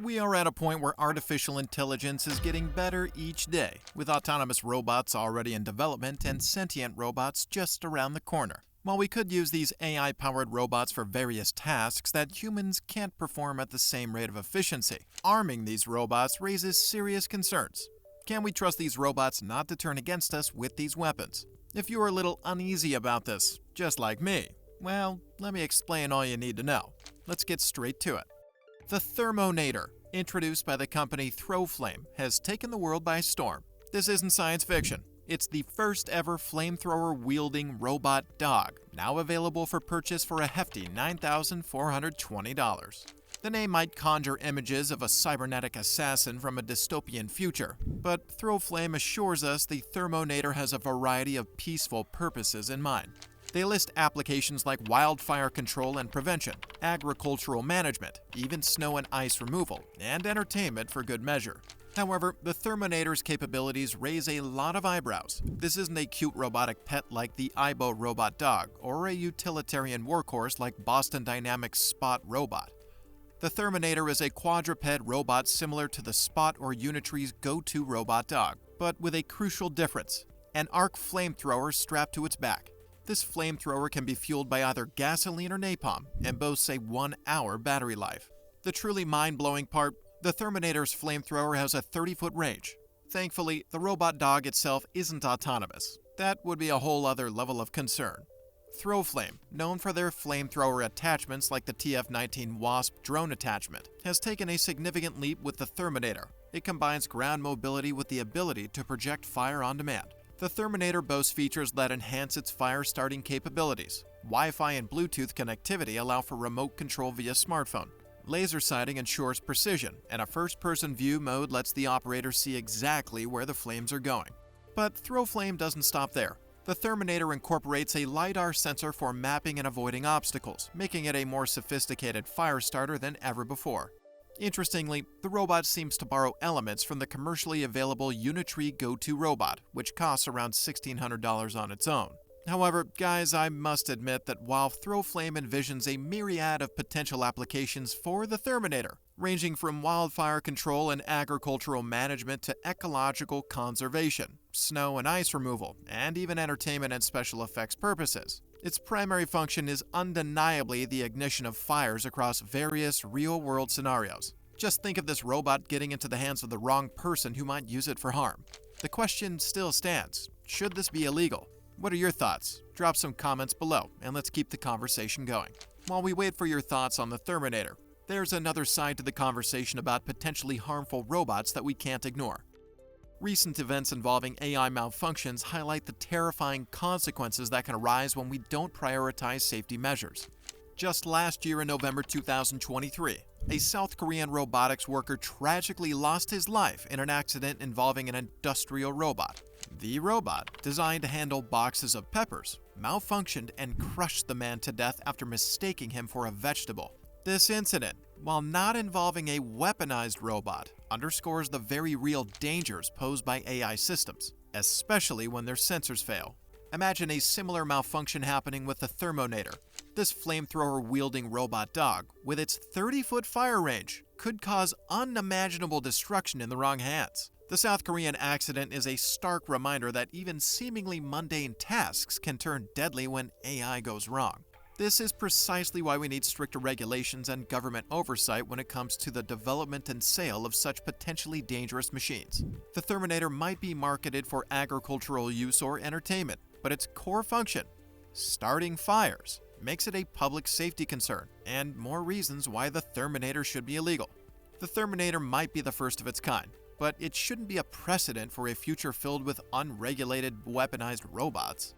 We are at a point where artificial intelligence is getting better each day, with autonomous robots already in development and sentient robots just around the corner. While we could use these AI-powered robots for various tasks that humans can't perform at the same rate of efficiency, arming these robots raises serious concerns. Can we trust these robots not to turn against us with these weapons? If you are a little uneasy about this, just like me, well, let me explain all you need to know. Let's get straight to it. The Thermonator, introduced by the company Throwflame, has taken the world by storm. This isn't science fiction. It's the first ever flamethrower-wielding robot dog, now available for purchase for a hefty $9,420. The name might conjure images of a cybernetic assassin from a dystopian future, but Throwflame assures us the Thermonator has a variety of peaceful purposes in mind. They list applications like wildfire control and prevention, agricultural management, even snow and ice removal, and entertainment for good measure. However, the Thermonator's capabilities raise a lot of eyebrows. This isn't a cute robotic pet like the Aibo robot dog, or a utilitarian workhorse like Boston Dynamics' Spot robot. The Thermonator is a quadruped robot similar to the Spot or Unitree's go-to robot dog, but with a crucial difference: an arc flamethrower strapped to its back. This flamethrower can be fueled by either gasoline or napalm and boasts a 1-hour battery life. The truly mind-blowing part: the Thermonator's flamethrower has a 30-foot range. Thankfully, the robot dog itself isn't autonomous. That would be a whole other level of concern. Throwflame, known for their flamethrower attachments like the TF-19 Wasp drone attachment, has taken a significant leap with the Thermonator. It combines ground mobility with the ability to project fire on demand. The Thermonator boasts features that enhance its fire-starting capabilities. Wi-Fi and Bluetooth connectivity allow for remote control via smartphone. Laser sighting ensures precision, and a first-person view mode lets the operator see exactly where the flames are going. But Throwflame doesn't stop there. The Thermonator incorporates a LiDAR sensor for mapping and avoiding obstacles, making it a more sophisticated fire starter than ever before. Interestingly, the robot seems to borrow elements from the commercially available Unitree Go-To robot, which costs around $1,600 on its own. However, guys, I must admit that while Throwflame envisions a myriad of potential applications for the Thermonator, ranging from wildfire control and agricultural management to ecological conservation, snow and ice removal, and even entertainment and special effects purposes, its primary function is undeniably the ignition of fires across various real-world scenarios. Just think of this robot getting into the hands of the wrong person who might use it for harm. The question still stands: should this be illegal? What are your thoughts? Drop some comments below, and let's keep the conversation going. While we wait for your thoughts on the Thermonator, there's another side to the conversation about potentially harmful robots that we can't ignore. Recent events involving AI malfunctions highlight the terrifying consequences that can arise when we don't prioritize safety measures. Just last year in November 2023, a South Korean robotics worker tragically lost his life in an accident involving an industrial robot. The robot, designed to handle boxes of peppers, malfunctioned and crushed the man to death after mistaking him for a vegetable. This incident, while not involving a weaponized robot, underscores the very real dangers posed by AI systems, especially when their sensors fail. Imagine a similar malfunction happening with the Thermonator. This flamethrower-wielding robot dog, with its 30-foot fire range, could cause unimaginable destruction in the wrong hands. The South Korean accident is a stark reminder that even seemingly mundane tasks can turn deadly when AI goes wrong. This is precisely why we need stricter regulations and government oversight when it comes to the development and sale of such potentially dangerous machines. The Thermonator might be marketed for agricultural use or entertainment, but its core function, starting fires, makes it a public safety concern, and more reasons why the Thermonator should be illegal. The Thermonator might be the first of its kind, but it shouldn't be a precedent for a future filled with unregulated, weaponized robots.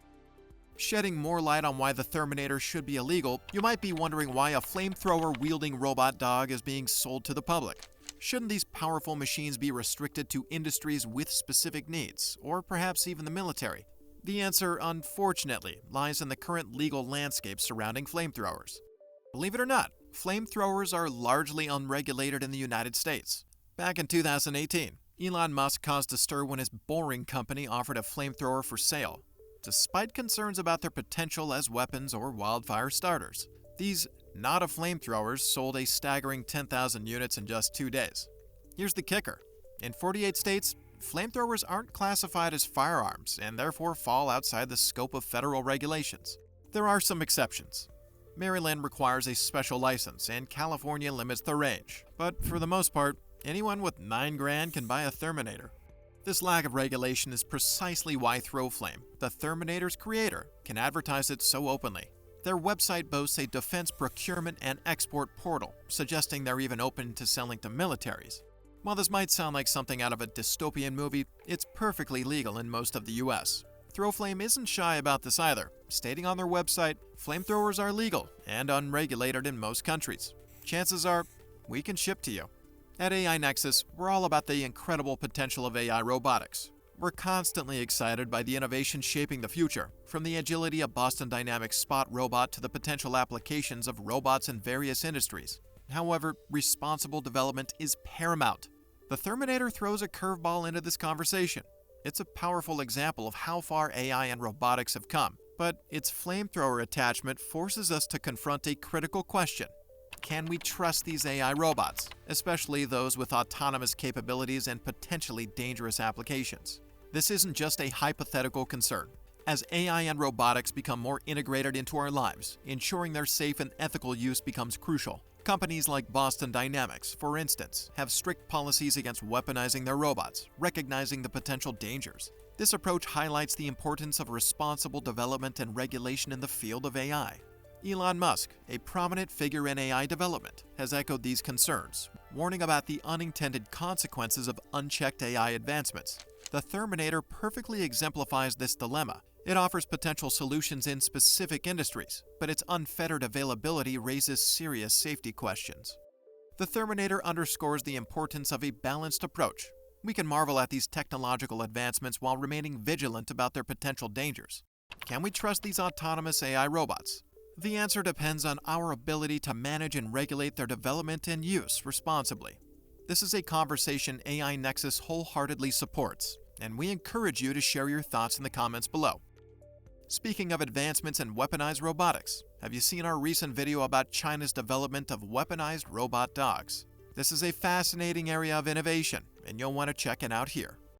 Shedding more light on why the Thermonator should be illegal, you might be wondering why a flamethrower-wielding robot dog is being sold to the public. Shouldn't these powerful machines be restricted to industries with specific needs, or perhaps even the military? The answer, unfortunately, lies in the current legal landscape surrounding flamethrowers. Believe it or not, flamethrowers are largely unregulated in the United States. Back in 2018, Elon Musk caused a stir when his Boring Company offered a flamethrower for sale, despite concerns about their potential as weapons or wildfire starters. These not of flamethrowers sold a staggering 10,000 units in just 2 days. Here's the kicker. In 48 states, flamethrowers aren't classified as firearms and therefore fall outside the scope of federal regulations. There are some exceptions. Maryland requires a special license and California limits the range, but for the most part, anyone with $9,000 can buy a Thermonator. This lack of regulation is precisely why Throwflame, the Thermonator's creator, can advertise it so openly. Their website boasts a defense procurement and export portal, suggesting they're even open to selling to militaries. While this might sound like something out of a dystopian movie, it's perfectly legal in most of the US. Throwflame isn't shy about this either, stating on their website, flamethrowers are legal and unregulated in most countries. Chances are, we can ship to you. At AI Nexus, we're all about the incredible potential of AI robotics. We're constantly excited by the innovation shaping the future, from the agility of Boston Dynamics' Spot robot to the potential applications of robots in various industries. However, responsible development is paramount. The Thermonator throws a curveball into this conversation. It's a powerful example of how far AI and robotics have come, but its flamethrower attachment forces us to confront a critical question. Can we trust these AI robots, especially those with autonomous capabilities and potentially dangerous applications? This isn't just a hypothetical concern. As AI and robotics become more integrated into our lives, ensuring their safe and ethical use becomes crucial. Companies like Boston Dynamics, for instance, have strict policies against weaponizing their robots, recognizing the potential dangers. This approach highlights the importance of responsible development and regulation in the field of AI. Elon Musk, a prominent figure in AI development, has echoed these concerns, warning about the unintended consequences of unchecked AI advancements. The Thermonator perfectly exemplifies this dilemma. It offers potential solutions in specific industries, but its unfettered availability raises serious safety questions. The Thermonator underscores the importance of a balanced approach. We can marvel at these technological advancements while remaining vigilant about their potential dangers. Can we trust these autonomous AI robots? The answer depends on our ability to manage and regulate their development and use responsibly. This is a conversation AI Nexus wholeheartedly supports, and we encourage you to share your thoughts in the comments below. Speaking of advancements in weaponized robotics, have you seen our recent video about China's development of weaponized robot dogs? This is a fascinating area of innovation, and you'll want to check it out here.